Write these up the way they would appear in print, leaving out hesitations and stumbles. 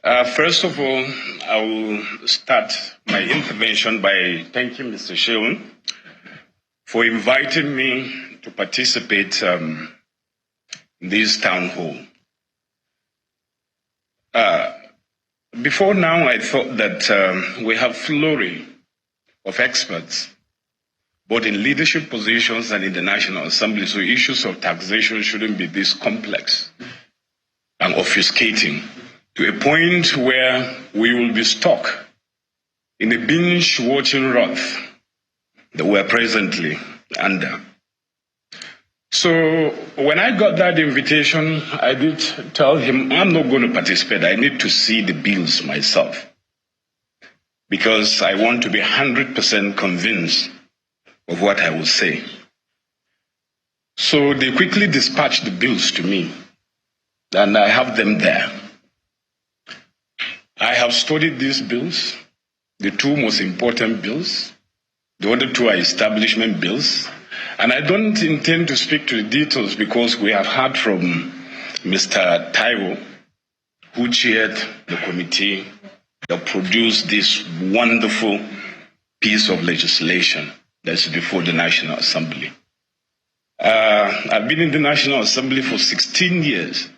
First of all, I will start my intervention by thanking Mr. Sheun for inviting me to participate in this town hall. Before now, I thought that we have flurry of experts, both in leadership positions and in the National Assembly, so issues of taxation shouldn't be this complex and obfuscating to a point where we will be stuck in a binge-watching rut that we're presently under. So when I got that invitation, I did tell him, I'm not going to participate. I need to see the bills myself because I want to be 100% convinced of what I will say. So they quickly dispatched the bills to me, and I have them there. I have studied these bills, the two most important bills. The other two are establishment bills. And I don't intend to speak to the details because we have heard from Mr. Taiwo, who chaired the committee that produced this wonderful piece of legislation that's before the National Assembly. I've been in the National Assembly for 16 years.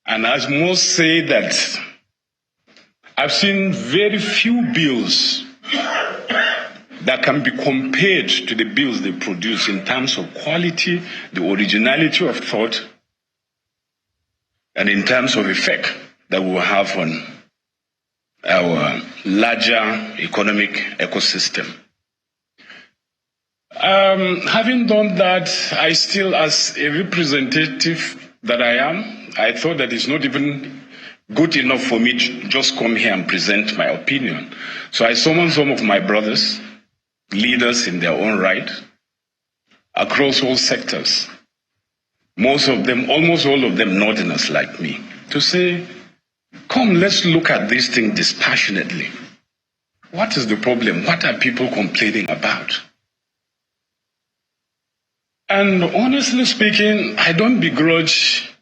And I must say that I've seen very few bills that can be compared to the bills they produce in terms of quality, the originality of thought, and in terms of effect that we will have on our larger economic ecosystem. Having done that, I still, as a representative that I am, I thought that it's not even good enough for me to just come here and present my opinion. So I summoned some of my brothers, leaders in their own right, across all sectors, most of them, almost all of them northerners like me, to say, come, let's look at this thing dispassionately. What is the problem? What are people complaining about? And honestly speaking, I don't begrudge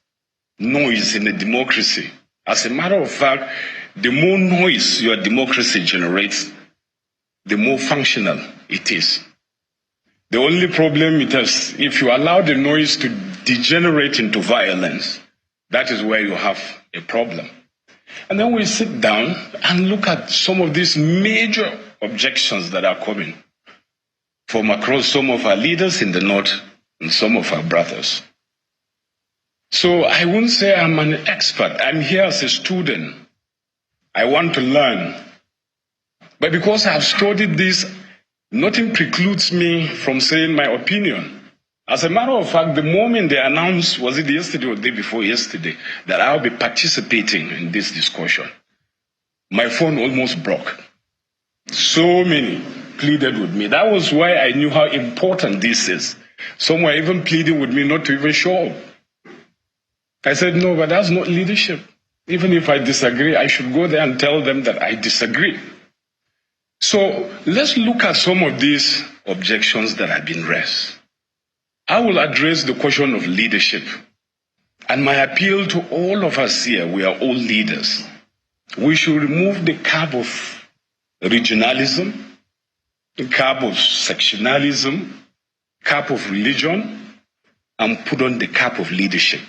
noise in a democracy. As a matter of fact, the more noise your democracy generates, the more functional it is. The only problem is if you allow the noise to degenerate into violence, that is where you have a problem. And then we sit down and look at some of these major objections that are coming from across some of our leaders in the north and some of our brothers. So I wouldn't say I'm an expert. I'm here as a student. I want to learn. But because I've studied this, nothing precludes me from saying my opinion. As a matter of fact, the moment they announced, was it yesterday or the day before yesterday, that I'll be participating in this discussion, my phone almost broke. So many pleaded with me. That was why I knew how important this is. Some were even pleading with me not to even show up. I said, no, but that's not leadership. Even if I disagree, I should go there and tell them that I disagree. So let's look at some of these objections that have been raised. I will address the question of leadership. And my appeal to all of us here, we are all leaders. We should remove the cap of regionalism, the cap of sectionalism, cap of religion, and put on the cap of leadership.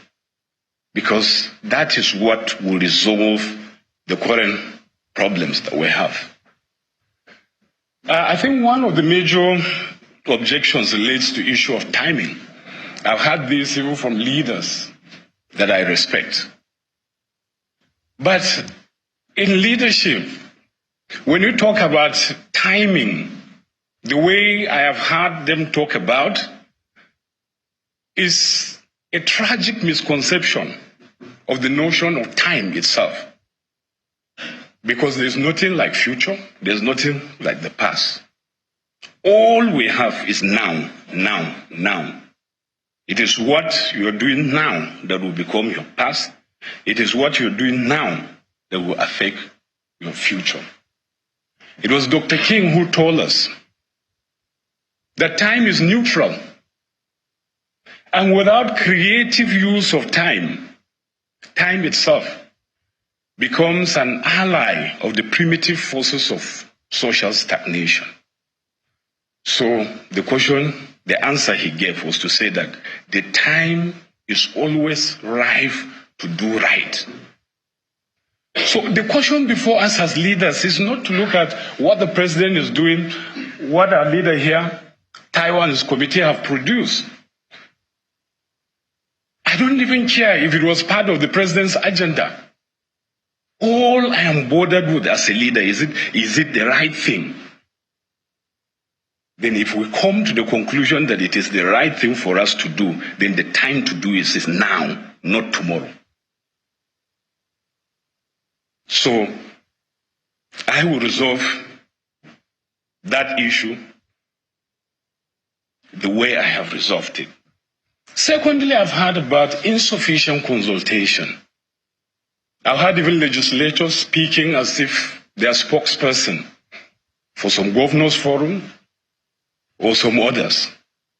Because that is what will resolve the current problems that we have. I think one of the major objections relates to the issue of timing. I've had this even from leaders that I respect. But in leadership, when you talk about timing, the way I have heard them talk about is a tragic misconception of the notion of time itself. Because there's nothing like future, there's nothing like the past. All we have is now, now, now. It is what you're doing now that will become your past. It is what you're doing now that will affect your future. It was Dr. King who told us that time is neutral. And without creative use of time, time itself becomes an ally of the primitive forces of social stagnation. So the answer he gave was to say that the time is always ripe to do right. So the question before us as leaders is not to look at what the president is doing, what our leader here, Taiwan's committee, have produced. I don't even care if it was part of the president's agenda. All I am bothered with as a leader is it the right thing? Then if we come to the conclusion that it is the right thing for us to do, then the time to do it is now, not tomorrow. So I will resolve that issue the way I have resolved it. Secondly, I've heard about insufficient consultation. I've heard even legislators speaking as if they are spokesperson for some governors' forum or some others,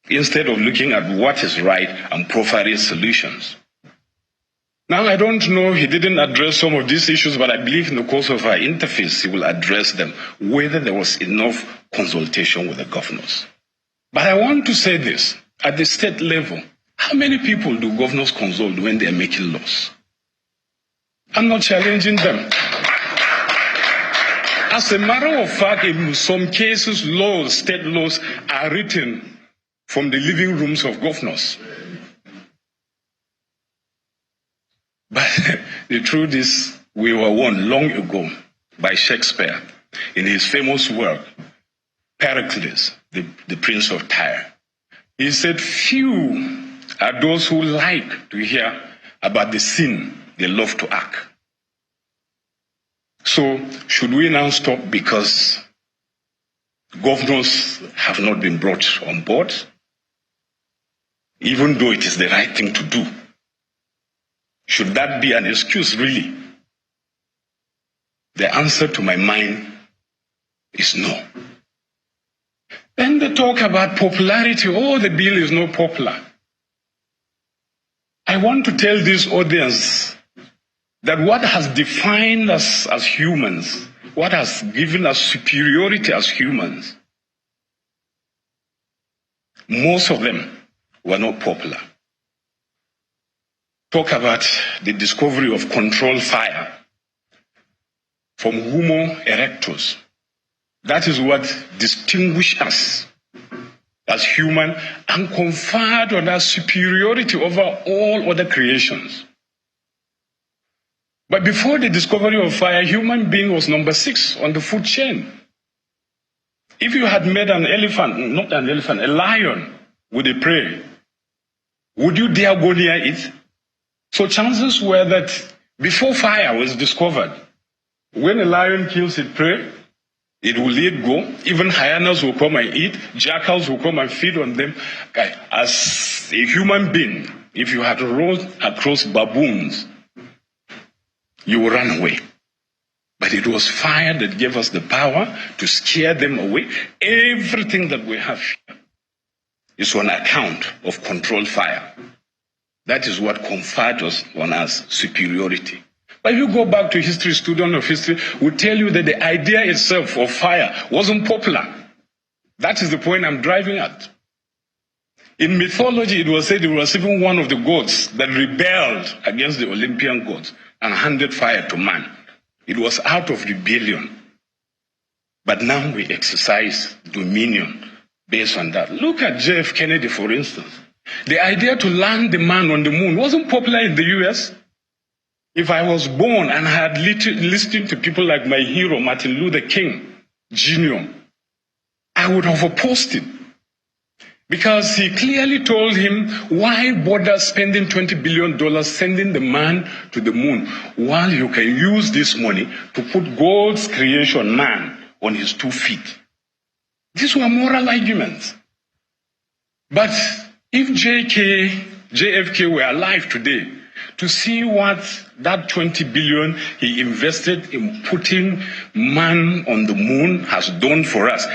instead of looking at what is right and providing solutions. Now, I don't know, he didn't address some of these issues, but I believe in the course of our interface, he will address them, whether there was enough consultation with the governors. But I want to say this, at the state level, how many people do governors consult when they are making laws? I'm not challenging them. As a matter of fact, in some cases, laws, state laws, are written from the living rooms of governors. But the truth is, we were warned long ago by Shakespeare in his famous work, Pericles, the Prince of Tyre. He said, few are those who like to hear about the sin they love to act. So, should we now stop because governors have not been brought on board, even though it is the right thing to do? Should that be an excuse, really? The answer to my mind is no. Then they talk about popularity. Oh, the bill is not popular. I want to tell this audience that what has defined us as humans, what has given us superiority as humans, most of them were not popular. Talk about the discovery of controlled fire from Homo erectus. That is what distinguishes us as human and conferred on us superiority over all other creations. But before the discovery of fire, human being was number 6 on the food chain. If you had met an elephant, not an elephant, a lion with a prey, would you dare go near it? So chances were that before fire was discovered, when a lion kills its prey, it will let go. Even hyenas will come and eat. Jackals will come and feed on them. As a human being, if you had rolled across baboons, you will run away. But it was fire that gave us the power to scare them away. Everything that we have here is on account of controlled fire. That is what conferred on us superiority. But if you go back to history, student of history will tell you that the idea itself of fire wasn't popular. That is the point I'm driving at. In mythology, it was said it was even one of the gods that rebelled against the Olympian gods and handed fire to man. It was out of rebellion. But now we exercise dominion based on that. Look at J.F. Kennedy, for instance. The idea to land the man on the moon wasn't popular in the US. If I was born and had listened to people like my hero, Martin Luther King Jr., I would have opposed it. Because he clearly told him, why bother spending $20 billion sending the man to the moon while you can use this money to put God's creation, man, on his 2 feet? These were moral arguments. But if JFK were alive today, to see what that 20 billion he invested in putting man on the moon has done for us.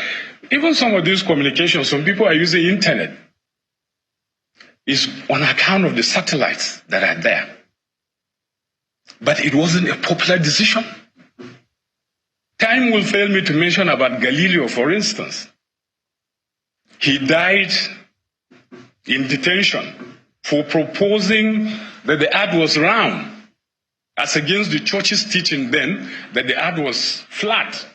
Even some of these communications, some people are using internet, is on account of the satellites that are there. but it wasn't a popular decision. Time will fail me to mention about Galileo, for instance. He died in detention for proposing that the earth was round, as against the church's teaching then that the earth was flat.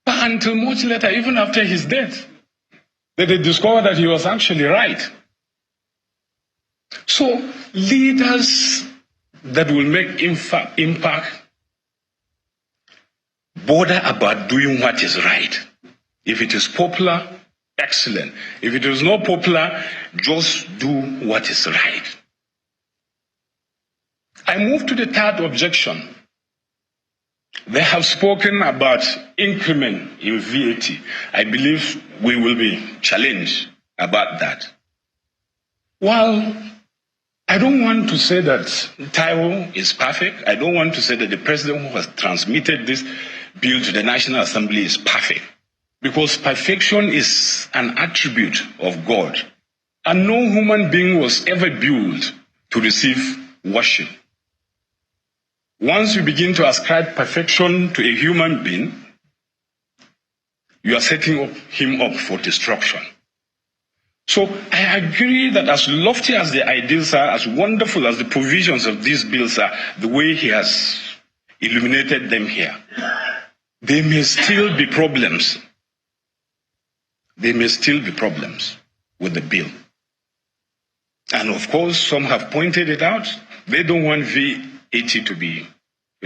But until much later, even after his death, that they discovered that he was actually right. So leaders that will make impact bother about doing what is right. If it is popular, excellent. If it is not popular, just do what is right. I move to the third objection. They have spoken about increment in VAT. I believe we will be challenged about that. Well, I don't want to say that Taiwo is perfect. I don't want to say that the president who has transmitted this bill to the National Assembly is perfect. Because perfection is an attribute of God. And no human being was ever built to receive worship. Once you begin to ascribe perfection to a human being, you are setting him up for destruction. So I agree that as lofty as the ideals are, as wonderful as the provisions of these bills are, the way he has illuminated them here, there may still be problems. There may still be problems with the bill. And of course, some have pointed it out. They don't want VAT to be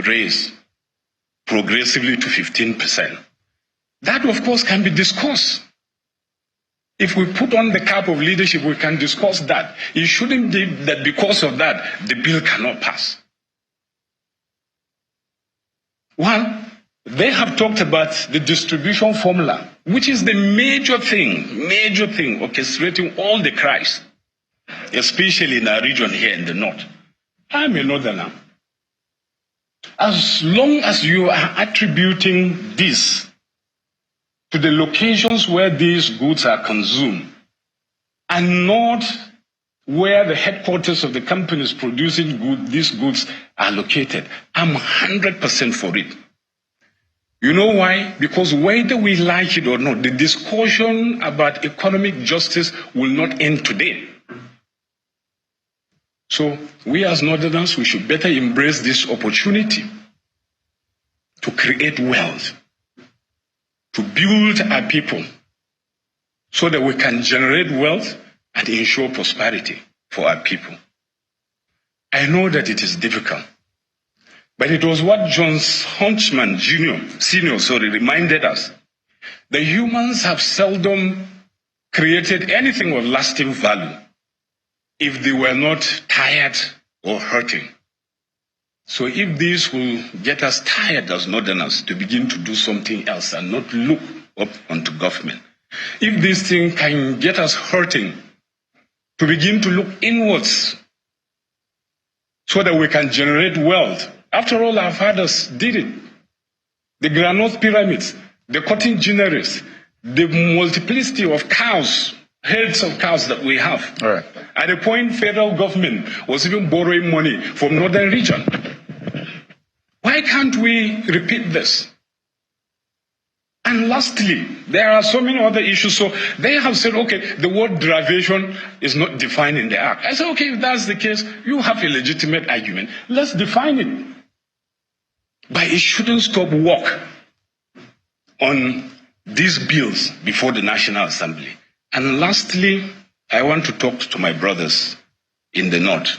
raised progressively to 15%. That, of course, can be discussed. If we put on the cap of leadership, we can discuss that. It shouldn't be that because of that, the bill cannot pass. Well, they have talked about the distribution formula, which is the major thing orchestrating all the cries, especially in our region here in the north. I'm a northerner. As long as you are attributing this to the locations where these goods are consumed, and not where the headquarters of the companies producing these goods are located, I'm 100% for it. You know why? Because whether we like it or not, the discussion about economic justice will not end today. So we as Northerners, we should better embrace this opportunity to create wealth, to build our people so that we can generate wealth and ensure prosperity for our people. I know that it is difficult, but it was what John Huntsman Sr. reminded us, that humans have seldom created anything of lasting value if they were not tired or hurting. So if this will get us tired as Northerners to begin to do something else and not look up onto government, if this thing can get us hurting to begin to look inwards so that we can generate wealth. After all, our fathers did it. The granite pyramids, the cotton ginneries, the multiplicity of cows, herds of cows that we have. All right. At a point, federal government was even borrowing money from northern region. Why can't we repeat this? And lastly, there are so many other issues. So they have said, okay, the word derivation is not defined in the Act. I said, okay, if that's the case, you have a legitimate argument. Let's define it. But it shouldn't stop work on these bills before the National Assembly. And lastly, I want to talk to my brothers in the North.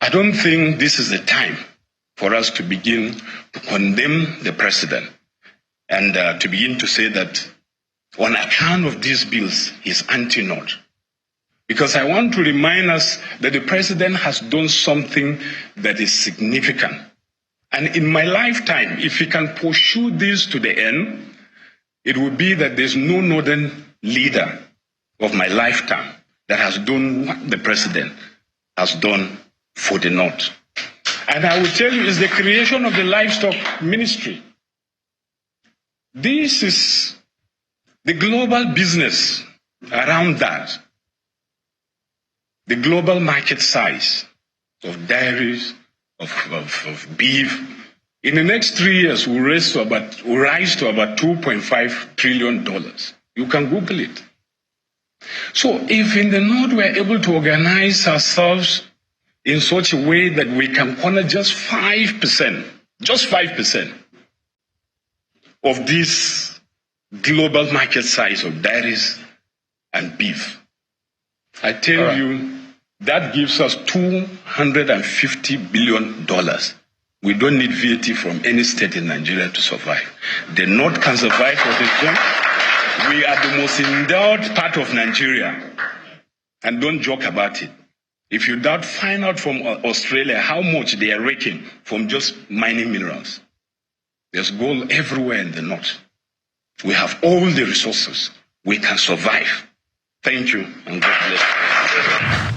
I don't think this is the time for us to begin to condemn the president and to begin to say that on account of these bills, he's anti-North. Because I want to remind us that the president has done something that is significant. And in my lifetime, if he can pursue this to the end, it would be that there's no Northern leader of my lifetime that has done what the president has done for the North. And I will tell you, it's the creation of the livestock ministry. This is the global business around that, the global market size. of dairies, of beef. In the next 3 years, we'll rise to about $2.5 trillion. You can Google it. So if in the North we're able to organize ourselves in such a way that we can corner just 5% of this global market size of dairies and beef, I tell you, that gives us $250 billion. We don't need VAT from any state in Nigeria to survive. The North can survive for the jump. We are the most endowed part of Nigeria. And don't joke about it. If you doubt, find out from Australia how much they are raking from just mining minerals. There's gold everywhere in the North. We have all the resources. We can survive. Thank you, and God bless you.